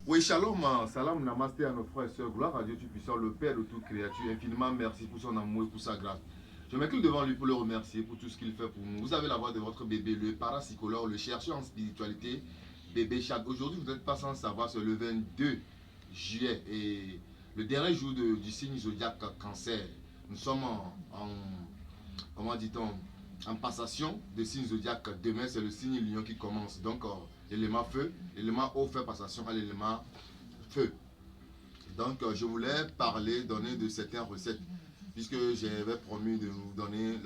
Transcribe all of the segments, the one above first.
Oui, shalom, salam, namasté à nos frères et sœurs. Gloire à Dieu Tout-Puissant, le Père de toute créature. Infiniment merci pour son amour et pour sa grâce. Je m'incline devant lui pour le remercier pour tout ce qu'il fait pour nous. Vous avez la voix de votre bébé, le parapsychologue, le chercheur en spiritualité, bébé Chad. Aujourd'hui, vous n'êtes pas sans savoir, c'est le 22 juillet et le dernier jour du signe zodiaque cancer. Nous sommes comment dit-on, en passation de signe zodiaque. Demain, c'est le signe lion qui commence. Donc, l'élément feu, l'élément eau fait passation à l'élément feu. Donc, je voulais parler, donner de certaines recettes, puisque j'avais promis de vous donner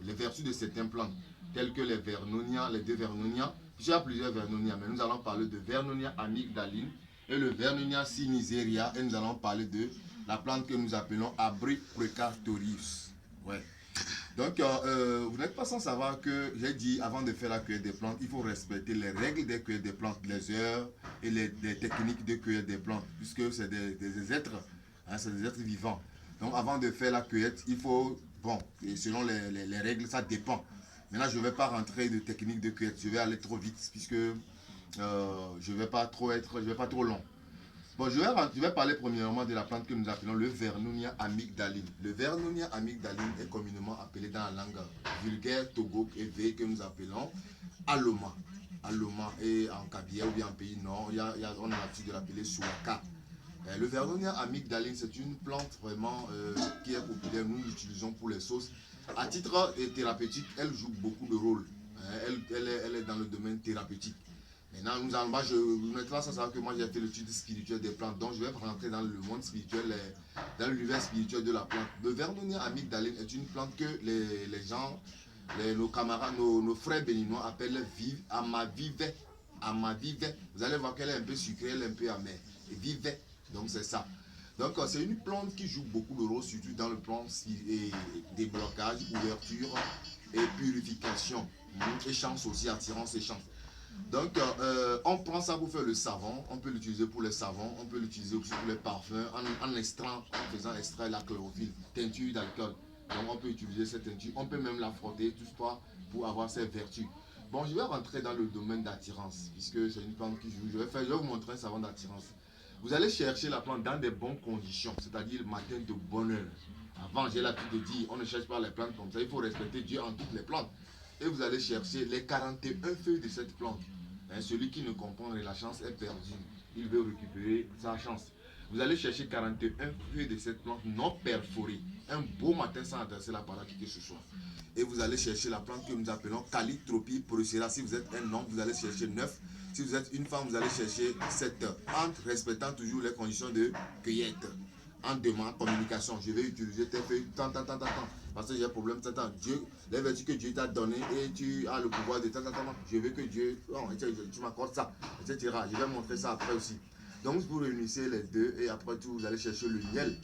les vertus de certaines plantes, telles que les vernonia, les deux vernonia. Il y a plusieurs vernonia, mais nous allons parler de vernonia amygdaline et le vernonia siniseria, et nous allons parler de la plante que nous appelons Abri precatorius. Ouais. Donc, vous n'êtes pas sans savoir que j'ai dit, avant de faire la cueillette des plantes, il faut respecter les règles des cueillettes des plantes, les heures et les techniques de cueillette des plantes, puisque c'est des êtres, hein, c'est des êtres vivants. Donc, avant de faire la cueillette, il faut, bon, et selon les règles, ça dépend. Maintenant, je ne vais pas rentrer de techniques de cueillette, je vais aller trop vite, puisque je ne vais pas trop long. Bon, je vais parler premièrement de la plante que nous appelons le Vernonia amygdaline. Le Vernonia amygdaline est communément appelé dans la langue vulgaire togo et V que nous appelons Aloma. Aloma et en Kabia ou bien en pays nord, on a l'habitude de l'appeler Souaka. Le Vernonia amygdaline, c'est une plante vraiment qui est populaire. Nous l'utilisons pour les sauces. À titre thérapeutique, elle joue beaucoup de rôles. Elle est dans le domaine thérapeutique. Maintenant, vous n'êtes pas sans savoir que moi j'ai fait l'étude spirituelle des plantes, donc je vais rentrer dans le monde spirituel, dans l'univers spirituel de la plante. Le Vernonia amygdaline est une plante que les gens, nos camarades, nos frères béninois appellent amavive. Amavive. Vous allez voir qu'elle est un peu sucrée, elle est un peu amère. Et vive, donc c'est ça. Donc c'est une plante qui joue beaucoup de rôle, surtout dans le plan déblocage, ouverture et purification. Et chance aussi, attirance et chance. Donc, on prend ça pour faire le savon. On peut l'utiliser pour les savons. On peut l'utiliser aussi pour les parfums. En extrant, en faisant extraire la chlorophylle, teinture d'alcool. Donc, on peut utiliser cette teinture. On peut même la frotter, tout ça, pour avoir ses vertus. Bon, je vais rentrer dans le domaine d'attirance, puisque c'est une plante qui joue. Je vais vous montrer un savon d'attirance. Vous allez chercher la plante dans des bonnes conditions, c'est-à-dire le matin de bonne heure. Avant, j'ai l'habitude de dire, on ne cherche pas les plantes comme ça. Il faut respecter Dieu en toutes les plantes. Et vous allez chercher les 41 feuilles de cette plante. Celui qui ne comprend rien, la chance est perdue. Il veut récupérer sa chance. Vous allez chercher 41 feuilles de cette plante non perforée. Un beau matin sans adresser la parole à qui que ce soit. Et vous allez chercher la plante que nous appelons Calitropie procera. Si vous êtes un homme, vous allez chercher 9. Si vous êtes une femme, vous allez chercher 7. En respectant toujours les conditions de cueillette. En demande, communication, je vais utiliser tes feuilles, tant. Parce que j'ai un problème, tant. Dieu, les vertus que Dieu t'a données et tu as le pouvoir de tant. Je veux que Dieu, oh, tu m'accordes ça, etc. Je vais montrer ça après aussi. Donc, vous réunissez les deux et après tout, vous allez chercher le miel.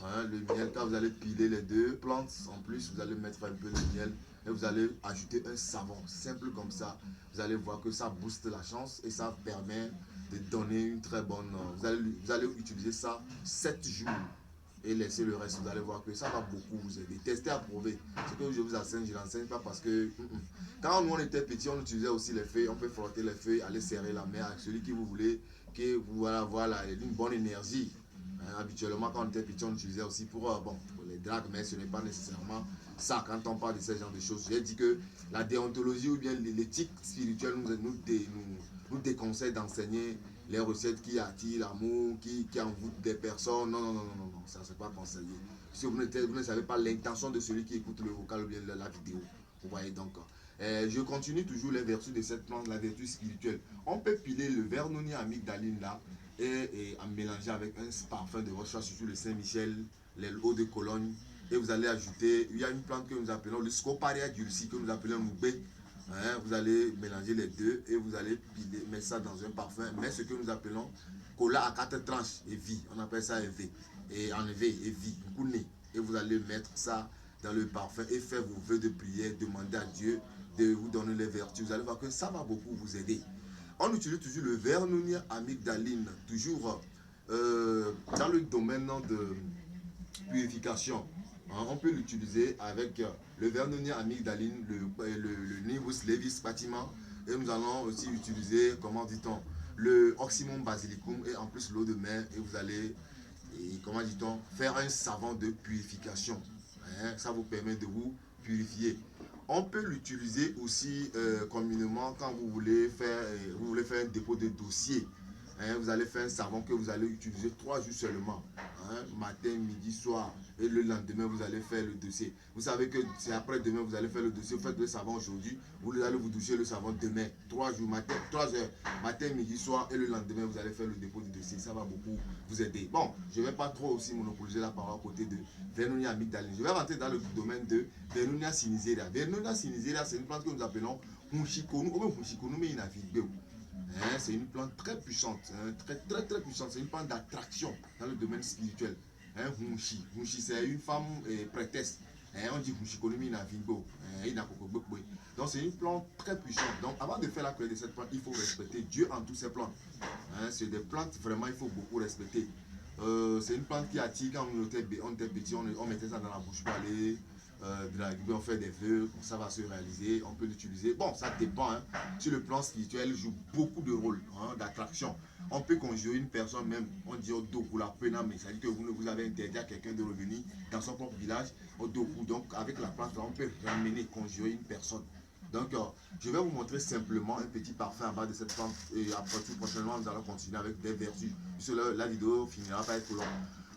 Hein, le miel, quand vous allez piler les deux plantes, en plus, vous allez mettre un peu de miel et vous allez ajouter un savon simple comme ça. Vous allez voir que ça booste la chance et ça permet de donner une très bonne. Vous allez utiliser ça 7 jours et laisser le reste. Vous allez voir que ça va beaucoup vous aider. Testez, approuver. Ce que je vous enseigne, je ne l'enseigne pas parce que quand nous on était petits, on utilisait aussi les feuilles. On peut frotter les feuilles, aller serrer la main avec celui qui vous voulez, que vous allez avoir une bonne énergie. Habituellement, quand on était petit, on utilisait aussi pour les dragues, mais ce n'est pas nécessairement ça quand on parle de ce genre de choses. J'ai dit que la déontologie ou bien l'éthique spirituelle nous déconseille d'enseigner les recettes qui attirent l'amour, qui envoûtent des personnes. Non, ça ne c'est pas conseillé. Si vous ne savez pas l'intention de celui qui écoute le vocal ou bien la vidéo. Vous voyez donc. Je continue toujours les vertus de cette plante, la vertu spirituelle. On peut piler le Vernonia amygdaline là et en mélanger avec un parfum de votre choix, surtout le Saint-Michel, les eaux de Cologne. Et vous allez ajouter, il y a une plante que nous appelons le Scoparia dulcis, que nous appelons Moubé. Vous allez mélanger les deux et vous allez piler, mettre ça dans un parfum. Mais ce que nous appelons cola à 4 tranches et vie, on appelle ça EV. Et enlever et vie, couler. Et vous allez mettre ça dans le parfum et faire vos vœux de prière, demander à Dieu de vous donner les vertus. Vous allez voir que ça va beaucoup vous aider. On utilise toujours le Vernonia amygdaline, toujours dans le domaine de purification. On peut l'utiliser avec le Vernonia amygdaline, le Nivus levis bâtiment. Et nous allons aussi utiliser, comment dit-on, le Oxymum basilicum et en plus l'eau de mer et vous allez, comment dit-on, faire un savon de purification. Hein, ça vous permet de vous purifier. On peut l'utiliser aussi communément quand vous voulez faire un dépôt de dossier. Hein, vous allez faire un savon que vous allez utiliser 3 jours seulement. Hein, matin, midi, soir. Et le lendemain, vous allez faire le dossier. Vous savez que c'est après-demain, vous allez faire le dossier. Vous faites le savon aujourd'hui. Vous allez vous doucher le savon demain. 3 jours, matin, 3 heures. Matin, midi, soir. Et le lendemain, vous allez faire le dépôt du dossier. Ça va beaucoup vous aider. Bon, je ne vais pas trop aussi monopoliser la parole à côté de Vernonia amygdalina. Je vais rentrer dans le domaine de Vernonia sinigera. Vernonia sinigera, c'est une plante que nous appelons Hunchikonu. Ou même Hunchikonu, mais il a fait Hein, c'est une plante très puissante, hein, très puissante. C'est une plante d'attraction dans le domaine spirituel. Hein, Hunchi, c'est une femme prêtresse. Hein, on dit Hunchikonomi na Vimbo. Donc c'est une plante très puissante. Donc avant de faire la cueillette de cette plante, il faut respecter Dieu en toutes ces plantes. Hein, c'est des plantes vraiment il faut beaucoup respecter. C'est une plante qui attire quand on était petit, on mettait ça dans la bouche pour aller on fait des vœux, ça va se réaliser, on peut l'utiliser. Bon, ça dépend. Hein. Sur le plan spirituel, joue beaucoup de rôle hein, d'attraction. On peut conjurer une personne même, on dit au doku la pena, mais ça dit que vous avez interdit à quelqu'un de revenir dans son propre village au doku. Donc avec la plante, on peut ramener, conjurer une personne. Donc je vais vous montrer simplement un petit parfum en bas de cette plante et après tout prochainement nous allons continuer avec des vertus. Puisque la vidéo finira par être longue.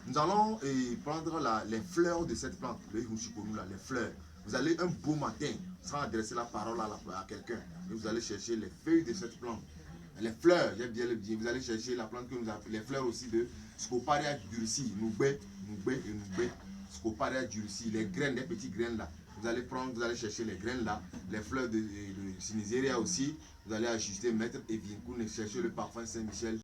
Nous allons prendre les fleurs de cette plante, le Hunchikonu, les fleurs. Vous allez un beau matin, sans adresser la parole à quelqu'un, et vous allez chercher les feuilles de cette plante. Les fleurs, j'aime bien le dire, vous allez chercher la plante que nous appelons, les fleurs aussi de Scoparia durci, Noubé, Scoparia durci, les graines, les petites graines là. Vous allez prendre, vous allez chercher les graines là, les fleurs de Sinigera aussi, vous allez ajuster, mettre et chercher le parfum Saint-Michel.